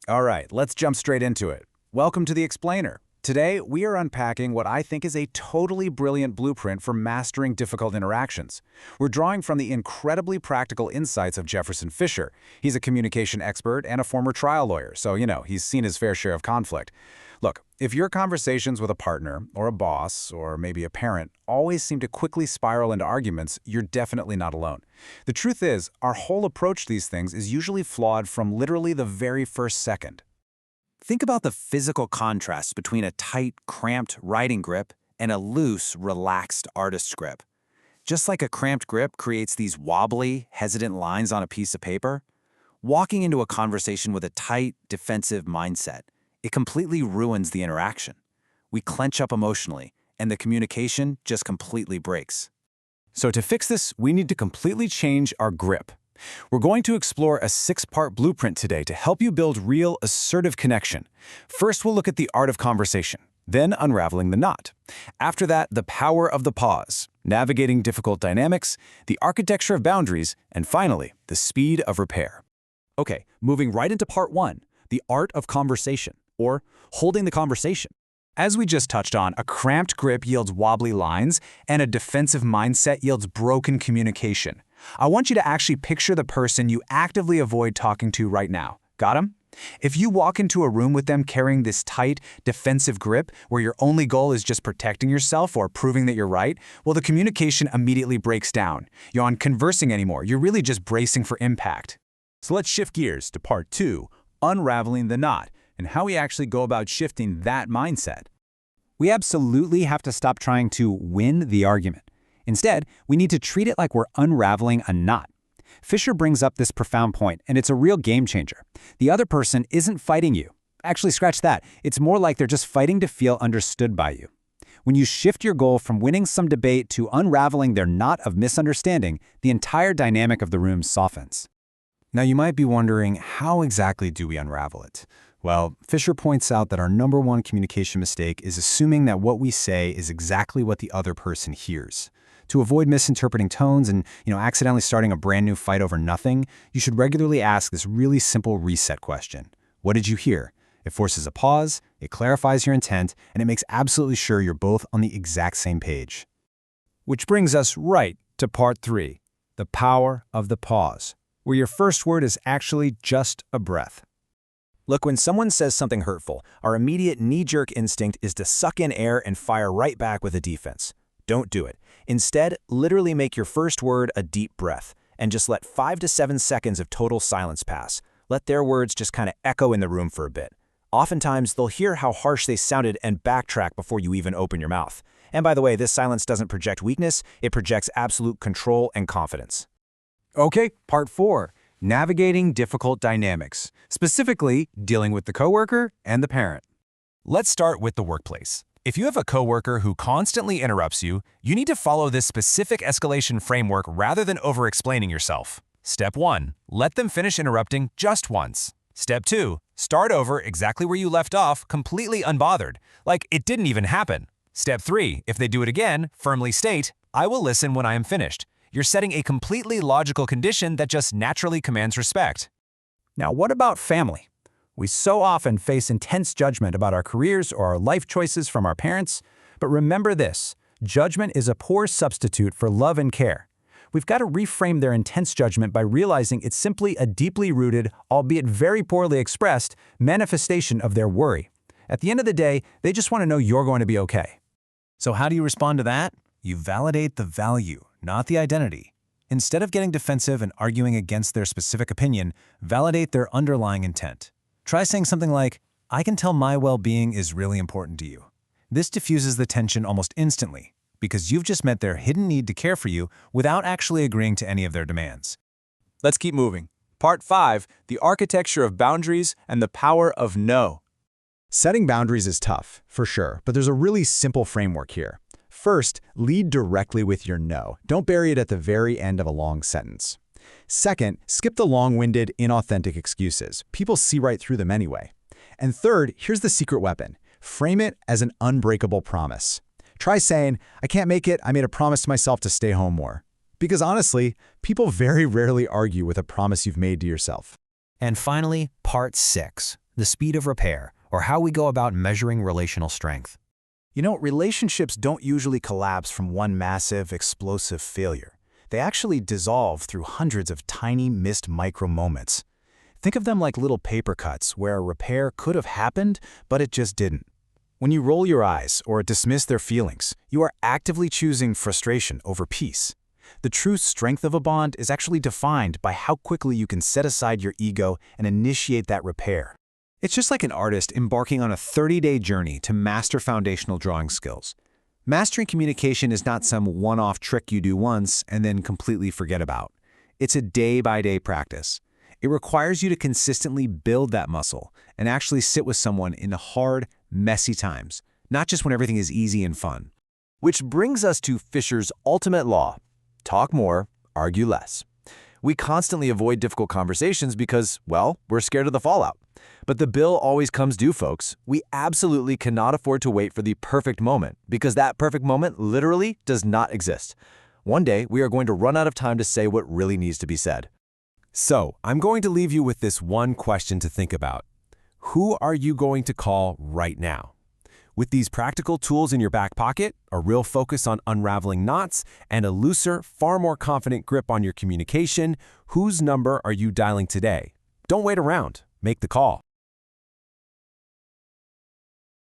All right, let's jump straight into it. Welcome to The Explainer. Today, we are unpacking what I think is a totally brilliant blueprint for mastering difficult interactions. We're drawing from the incredibly practical insights of Jefferson Fischer. He's a communication expert and a former trial lawyer, so, he's seen his fair share of conflict. Look, if your conversations with a partner, or a boss, or maybe a parent always seem to quickly spiral into arguments, you're definitely not alone. The truth is, our whole approach to these things is usually flawed from literally the very first second. Think about the physical contrast between a tight, cramped writing grip and a loose, relaxed artist's grip. Just like a cramped grip creates these wobbly, hesitant lines on a piece of paper, walking into a conversation with a tight, defensive mindset, it completely ruins the interaction. We clench up emotionally, and the communication just completely breaks. So to fix this, we need to completely change our grip. We're going to explore a 6-part blueprint today to help you build real, assertive connection. First, we'll look at the art of conversation, then unraveling the knot. After that, the power of the pause, navigating difficult dynamics, the architecture of boundaries, and finally, the speed of repair. Okay, moving right into part 1, the art of conversation, or holding the conversation. As we just touched on, a cramped grip yields wobbly lines, and a defensive mindset yields broken communication. I want you to actually picture the person you actively avoid talking to right now. Got 'em? If you walk into a room with them carrying this tight, defensive grip where your only goal is just protecting yourself or proving that you're right, well, the communication immediately breaks down. You aren't conversing anymore. You're really just bracing for impact. So let's shift gears to part 2, unraveling the knot, and how we actually go about shifting that mindset. We absolutely have to stop trying to win the argument. Instead, we need to treat it like we're unraveling a knot. Fischer brings up this profound point, and it's a real game changer. The other person isn't fighting you. Actually, scratch that. It's more like they're just fighting to feel understood by you. When you shift your goal from winning some debate to unraveling their knot of misunderstanding, the entire dynamic of the room softens. Now, you might be wondering, how exactly do we unravel it? Well, Fischer points out that our #1 communication mistake is assuming that what we say is exactly what the other person hears. To avoid misinterpreting tones and, accidentally starting a brand new fight over nothing, you should regularly ask this really simple reset question. What did you hear? It forces a pause, it clarifies your intent, and it makes absolutely sure you're both on the exact same page. Which brings us right to part 3, the power of the pause, where your first word is actually just a breath. Look, when someone says something hurtful, our immediate knee-jerk instinct is to suck in air and fire right back with a defense. Don't do it. Instead, literally make your first word a deep breath, and just let 5 to 7 seconds of total silence pass. Let their words just kind of echo in the room for a bit. Oftentimes, they'll hear how harsh they sounded and backtrack before you even open your mouth. And by the way, this silence doesn't project weakness, it projects absolute control and confidence. Okay, part 4. Navigating difficult dynamics, specifically dealing with the coworker and the parent. Let's start with the workplace. If you have a coworker who constantly interrupts you, you need to follow this specific escalation framework rather than over-explaining yourself. Step 1. Let them finish interrupting just once. Step 2. Start over exactly where you left off, completely unbothered, like it didn't even happen. Step 3. If they do it again, firmly state, "I will listen when I am finished." You're setting a completely logical condition that just naturally commands respect. Now, what about family? We so often face intense judgment about our careers or our life choices from our parents, but remember this, judgment is a poor substitute for love and care. We've got to reframe their intense judgment by realizing it's simply a deeply rooted, albeit very poorly expressed, manifestation of their worry. At the end of the day, they just want to know you're going to be okay. So how do you respond to that? You validate the value, not the identity. Instead of getting defensive and arguing against their specific opinion, validate their underlying intent. Try saying something like, "I can tell my well-being is really important to you." This diffuses the tension almost instantly, because you've just met their hidden need to care for you without actually agreeing to any of their demands. Let's keep moving. Part 5, the architecture of boundaries and the power of no. Setting boundaries is tough, for sure, but there's a really simple framework here. First, lead directly with your no. Don't bury it at the very end of a long sentence. Second, skip the long-winded, inauthentic excuses. People see right through them anyway. And third, here's the secret weapon. Frame it as an unbreakable promise. Try saying, "I can't make it. I made a promise to myself to stay home more." Because honestly, people very rarely argue with a promise you've made to yourself. And finally, part 6, the speed of repair, or how we go about measuring relational strength. You know, relationships don't usually collapse from one massive, explosive failure. They actually dissolve through hundreds of tiny, missed micro moments. Think of them like little paper cuts where a repair could have happened, but it just didn't. When you roll your eyes or dismiss their feelings, you are actively choosing frustration over peace. The true strength of a bond is actually defined by how quickly you can set aside your ego and initiate that repair. It's just like an artist embarking on a 30-day journey to master foundational drawing skills. Mastering communication is not some one-off trick you do once and then completely forget about. It's a day-by-day practice. It requires you to consistently build that muscle and actually sit with someone in the hard, messy times, not just when everything is easy and fun. Which brings us to Fischer's ultimate law: talk more, argue less. We constantly avoid difficult conversations because, well, we're scared of the fallout. But the bill always comes due, folks. We absolutely cannot afford to wait for the perfect moment, because that perfect moment literally does not exist. One day, we are going to run out of time to say what really needs to be said. So, I'm going to leave you with this one question to think about. Who are you going to call right now? With these practical tools in your back pocket, a real focus on unraveling knots, and a looser, far more confident grip on your communication, whose number are you dialing today? Don't wait around. Make the call.